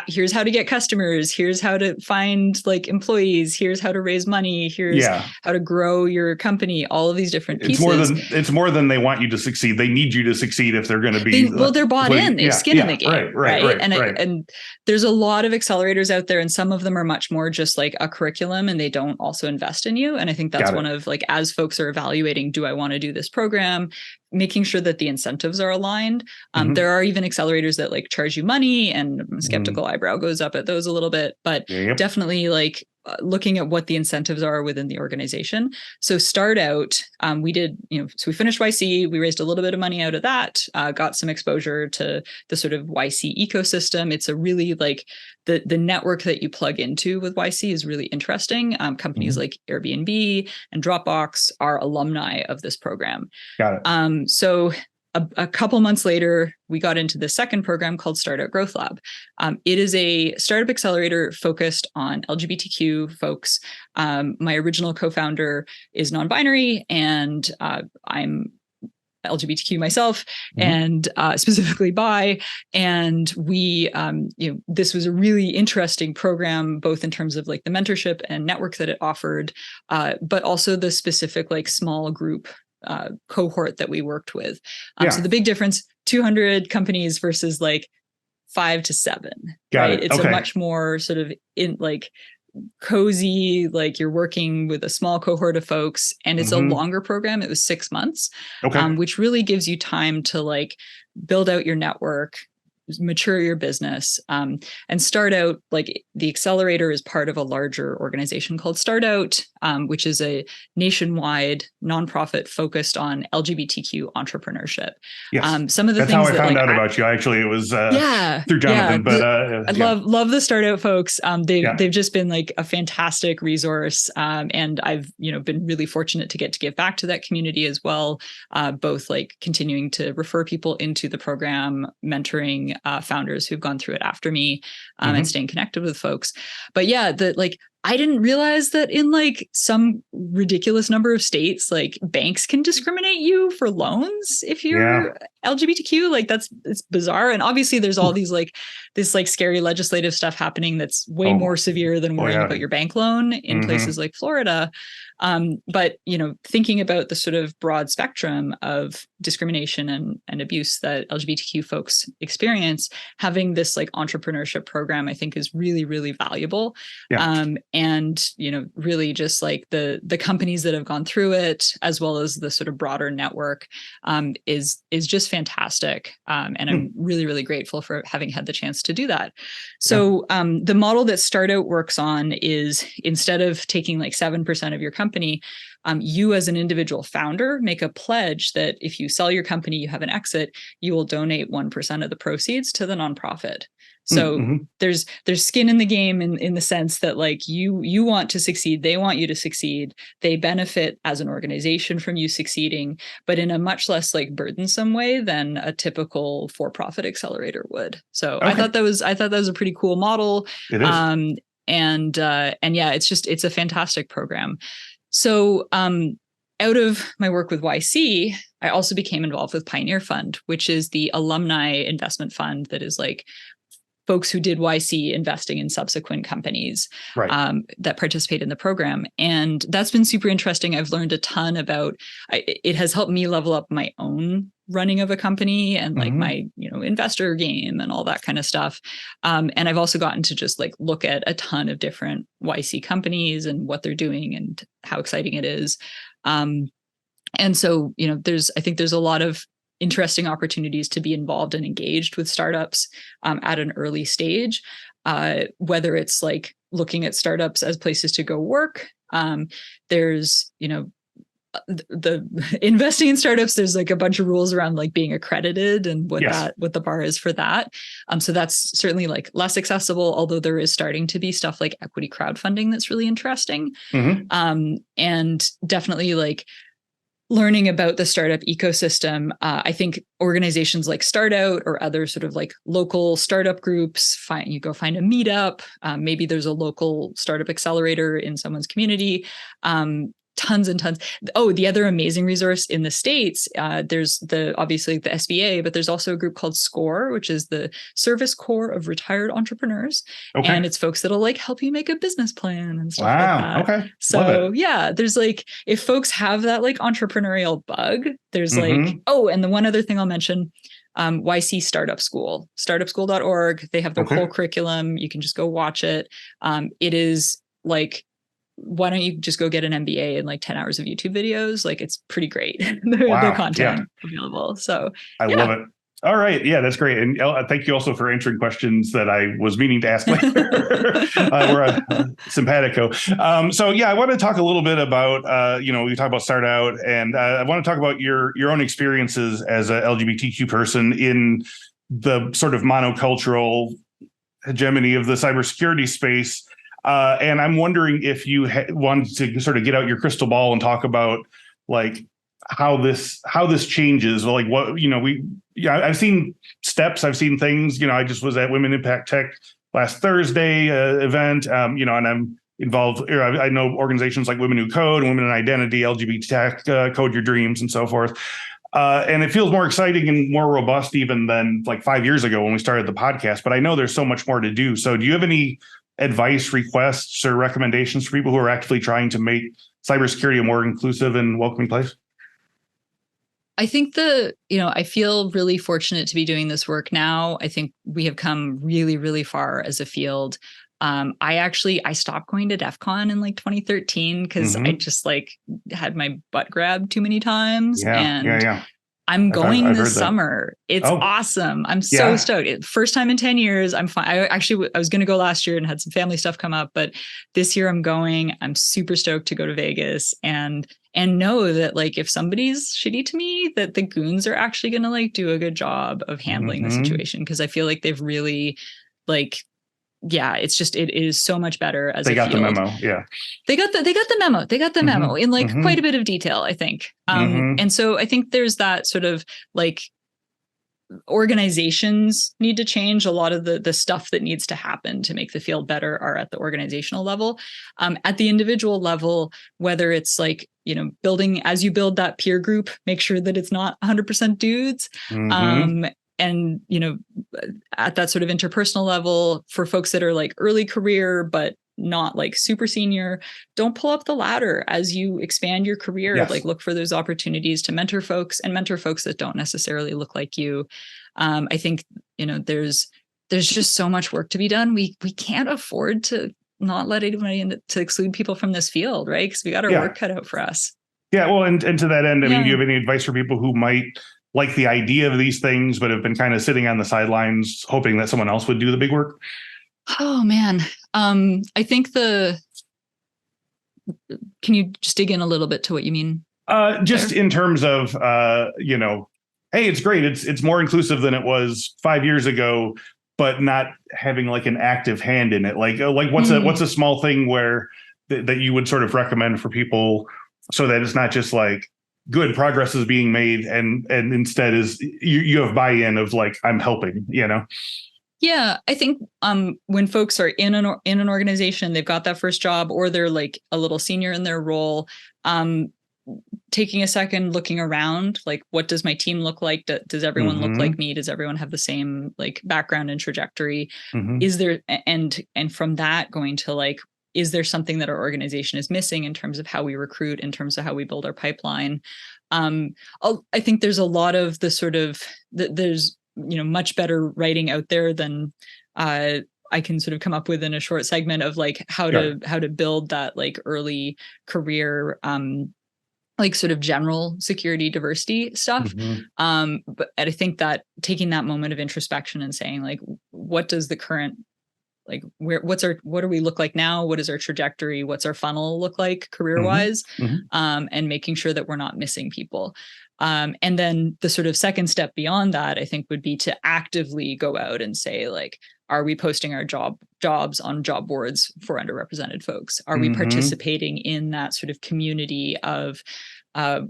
here's how to get customers, here's how to find like employees, here's how to raise money, here's how to grow your company, all of these different pieces. It's more than they want you to succeed. They need you to succeed if they're going to be they're bought in, they have skin in the game, right? And there's a lot of accelerators out there, and some of them are much more just like a curriculum, and they don't also invest in you. And I think that's one of like, as folks are evaluating, do I want to do this program, making sure that the incentives are aligned. There are even accelerators that like charge you money, and skeptical eyebrow goes up at those a little bit, but definitely like looking at what the incentives are within the organization. So start out, we did, so we finished YC, we raised a little bit of money out of that, got some exposure to the sort of YC ecosystem. It's a really like the network that you plug into with YC is really interesting. Companies like Airbnb and Dropbox are alumni of this program. Got it. So a couple months later, we got into the second program called Startup Growth Lab. It is a startup accelerator focused on LGBTQ folks. My original co-founder is non-binary, and I'm LGBTQ myself, and specifically bi. And we, this was a really interesting program, both in terms of like the mentorship and network that it offered, but also the specific like small group cohort that we worked with. So the big difference, 200 companies versus like 5 to 7. Right? It's a much more sort of in like cozy, like you're working with a small cohort of folks, and it's a longer program. It was 6 months, which really gives you time to like build out your network, mature your business, and start out. Like the accelerator is part of a larger organization called Start Out, which is a nationwide nonprofit focused on LGBTQ entrepreneurship. Yes. Some of the That's things how I found out about you. Actually, it was through Jonathan. But I love the Start Out folks. They've just been like a fantastic resource, and I've been really fortunate to get to give back to that community as well. Both like continuing to refer people into the program, mentoring founders who've gone through it after me, and staying connected with folks. But I didn't realize that in like some ridiculous number of states, like banks can discriminate you for loans if you're LGBTQ. Like it's bizarre. And obviously there's all these like this like scary legislative stuff happening that's way more severe than worrying about your bank loan in places like Florida. But thinking about the sort of broad spectrum of discrimination and abuse that LGBTQ folks experience, having this like entrepreneurship program, I think is really, really valuable. And really just like the companies that have gone through it, as well as the sort of broader network, is just fantastic. And I'm really, really grateful for having had the chance to do that. So the model that Start Out works on is, instead of taking like 7% of your company, you as an individual founder make a pledge that if you sell your company, you have an exit, you will donate 1% of the proceeds to the nonprofit. So there's skin in the game in the sense that like you want to succeed, they want you to succeed, they benefit as an organization from you succeeding, but in a much less like burdensome way than a typical for-profit accelerator would. So I thought that was a pretty cool model. It is. And it's a fantastic program. So out of my work with YC, I also became involved with Pioneer Fund, which is the alumni investment fund that is like folks who did YC investing in subsequent companies that participate in the program. And that's been super interesting. I've learned a ton about, it has helped me level up my own running of a company and like my, investor game and all that kind of stuff. And I've also gotten to just like look at a ton of different YC companies and what they're doing and how exciting it is. And so, I think there's a lot of interesting opportunities to be involved and engaged with startups at an early stage, whether it's like looking at startups as places to go work. There's, the investing in startups, there's like a bunch of rules around like being accredited and what the bar is for that. So that's certainly like less accessible, although there is starting to be stuff like equity crowdfunding that's really interesting. And definitely like learning about the startup ecosystem. I think organizations like Startout or other sort of like local startup groups, you go find a meetup. Maybe there's a local startup accelerator in someone's community. Tons and tons. Oh, the other amazing resource in the States, there's obviously the SBA, but there's also a group called SCORE, which is the Service Corps of Retired Entrepreneurs. Okay. And it's folks that'll like help you make a business plan and stuff like that. Okay. So yeah, there's like, if folks have that like entrepreneurial bug, there's like, oh, and the one other thing I'll mention, YC Startup School, startupschool.org. They have their whole curriculum. You can just go watch it. It is like, why don't you just go get an MBA in like 10 hours of YouTube videos? Like, it's pretty great. the content available. So I love it. All right. Yeah, that's great. And thank you also for answering questions that I was meaning to ask later. We're simpatico. So yeah, I want to talk a little bit about, we talk about Start Out, and I want to talk about your own experiences as a LGBTQ person in the sort of monocultural hegemony of the cybersecurity space. And I'm wondering if you wanted to sort of get out your crystal ball and talk about like how this changes. Like what, I've seen steps, I've seen things, I just was at Women Impact Tech last Thursday event, and I'm involved. I know organizations like Women Who Code, Women in Identity, LGBT Tech, Code Your Dreams, and so forth. And it feels more exciting and more robust even than like 5 years ago when we started the podcast. But I know there's so much more to do. So do you have any advice, requests, or recommendations for people who are actively trying to make cybersecurity a more inclusive and welcoming place? I think I feel really fortunate to be doing this work now. I think we have come really, really far as a field. I stopped going to DEF CON in like 2013 because I just like had my butt grabbed too many times. Yeah. I'm going this summer. It's awesome. I'm so stoked. First time in 10 years. I'm fine. I was going to go last year and had some family stuff come up, but this year I'm going. I'm super stoked to go to Vegas and know that like if somebody's shitty to me, that the goons are actually going to like do a good job of handling the situation, because I feel like they've really like, it is so much better as a field. They got the memo. Yeah. They got the memo. They got the memo in like quite a bit of detail, I think. And so I think there's that sort of like organizations need to change. A lot of the stuff that needs to happen to make the field better are at the organizational level. At the individual level, whether it's like, building, as you build that peer group, make sure that it's not 100% dudes. And, at that sort of interpersonal level, for folks that are like early career, but not like super senior, don't pull up the ladder as you expand your career. Yes. Like look for those opportunities to mentor folks that don't necessarily look like you. I think, there's just so much work to be done. We can't afford to not let anybody in to exclude people from this field, right? Because we got our work cut out for us. Yeah. Well, and to that end, I mean, do you have any advice for people who might like the idea of these things, but have been kind of sitting on the sidelines, hoping that someone else would do the big work? Oh, man. I think can you just dig in a little bit to what you mean? Just there? In terms of, hey, it's great. It's more inclusive than it was 5 years ago, but not having like an active hand in it. Like what's a small thing where that you would sort of recommend for people so that it's not just like, good progress is being made and instead is you have buy-in of like, I'm helping, Yeah, I think when folks are in an organization, they've got that first job or they're like a little senior in their role, taking a second, looking around, like, what does my team look like? Does everyone look like me? Does everyone have the same like background and trajectory? Is there, and from that going to like, is there something that our organization is missing in terms of how we recruit, in terms of how we build our pipeline? I think there's a lot of the sort of, there's, much better writing out there than I can sort of come up with in a short segment of like how to build that like early career, like sort of general security diversity stuff. But I think that taking that moment of introspection and saying like, what does the current, like what do we look like now? What is our trajectory? What's our funnel look like career wise? And making sure that we're not missing people. And then the sort of second step beyond that, I think, would be to actively go out and say, like, are we posting our jobs on job boards for underrepresented folks? Are we participating in that sort of community of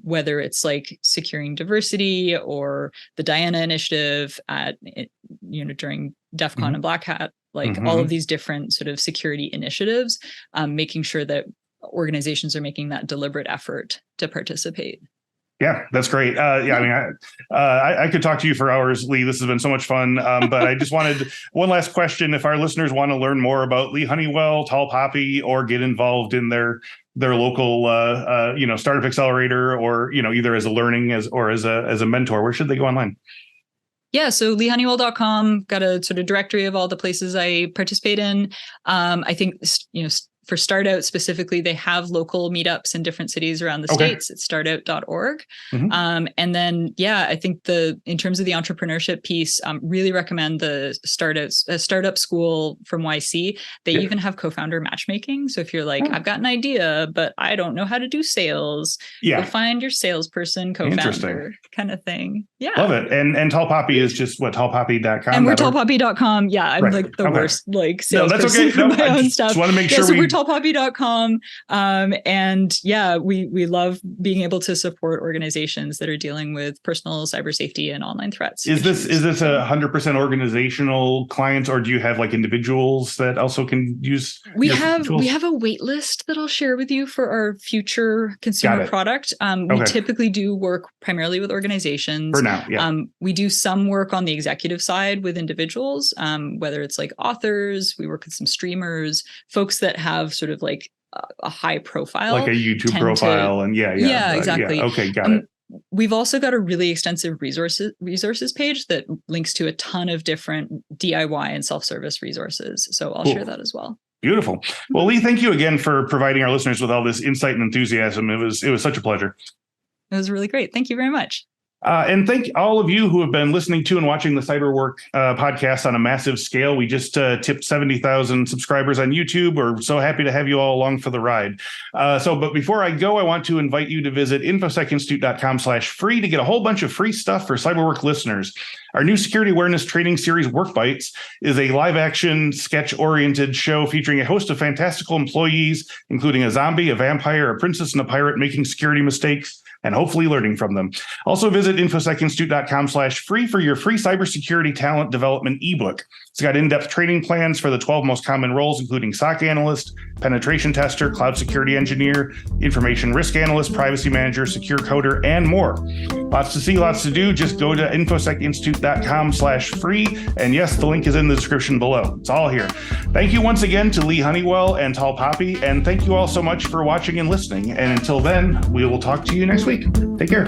whether it's like securing diversity or the Diana initiative at, during DEF CON and Black Hat, like all of these different sort of security initiatives, making sure that organizations are making that deliberate effort to participate. Yeah, that's great. I mean, I could talk to you for hours, Leigh. This has been so much fun. But I just wanted one last question. If our listeners want to learn more about Leigh Honeywell, Tall Poppy, or get involved in their local, startup accelerator, or either as a learning or as a mentor, where should they go online? Yeah, so leighhoneywell.com, got a sort of directory of all the places I participate in. I think, for Start Out specifically, they have local meetups in different cities around the states at startout.org. And then, I think in terms of the entrepreneurship piece, really recommend the startup school from YC. They even have co-founder matchmaking. So if you're like, I've got an idea, but I don't know how to do sales, you'll find your salesperson, co-founder kind of thing. Yeah. Love it. And Tall Poppy is just what, tallpoppy.com? And we're tallpoppy.com. Yeah, I'm like the worst salesperson for my own stuff. Just want to make sure we're tallpoppy.com. And we love being able to support organizations that are dealing with personal cyber safety and online threats. Is this 100% organizational clients, or do you have like individuals that also can use? We have a wait list that I'll share with you for our future consumer product. We typically do work primarily with organizations. For now, yeah. We do some work on the executive side with individuals, whether it's like authors. We work with some streamers, folks that have sort of like a high profile, like a YouTube profile, and exactly. Okay, got it. We've also got a really extensive resources page that links to a ton of different DIY and self-service resources. So I'll share that as well. Beautiful. Well, Leigh, thank you again for providing our listeners with all this insight and enthusiasm. It was such a pleasure. It was really great. Thank you very much. And thank all of you who have been listening to and watching the Cyberwork podcast on a massive scale. We just tipped 70,000 subscribers on YouTube. We're so happy to have you all along for the ride. But before I go, I want to invite you to visit infosecinstitute.com/free to get a whole bunch of free stuff for Cyberwork listeners. Our new security awareness training series, Work Bites, is a live action sketch-oriented show featuring a host of fantastical employees, including a zombie, a vampire, a princess, and a pirate making security mistakes and hopefully learning from them. Also visit infosecinstitute.com/free for your free cybersecurity talent development ebook. It's got in-depth training plans for the 12 most common roles, including SOC analyst, penetration tester, cloud security engineer, information risk analyst, privacy manager, secure coder, and more. Lots to see, lots to do. Just go to infosecinstitute.com/free. And yes, the link is in the description below. It's all here. Thank you once again to Leigh Honeywell and Tall Poppy. And thank you all so much for watching and listening. And until then, we will talk to you next week. Take care.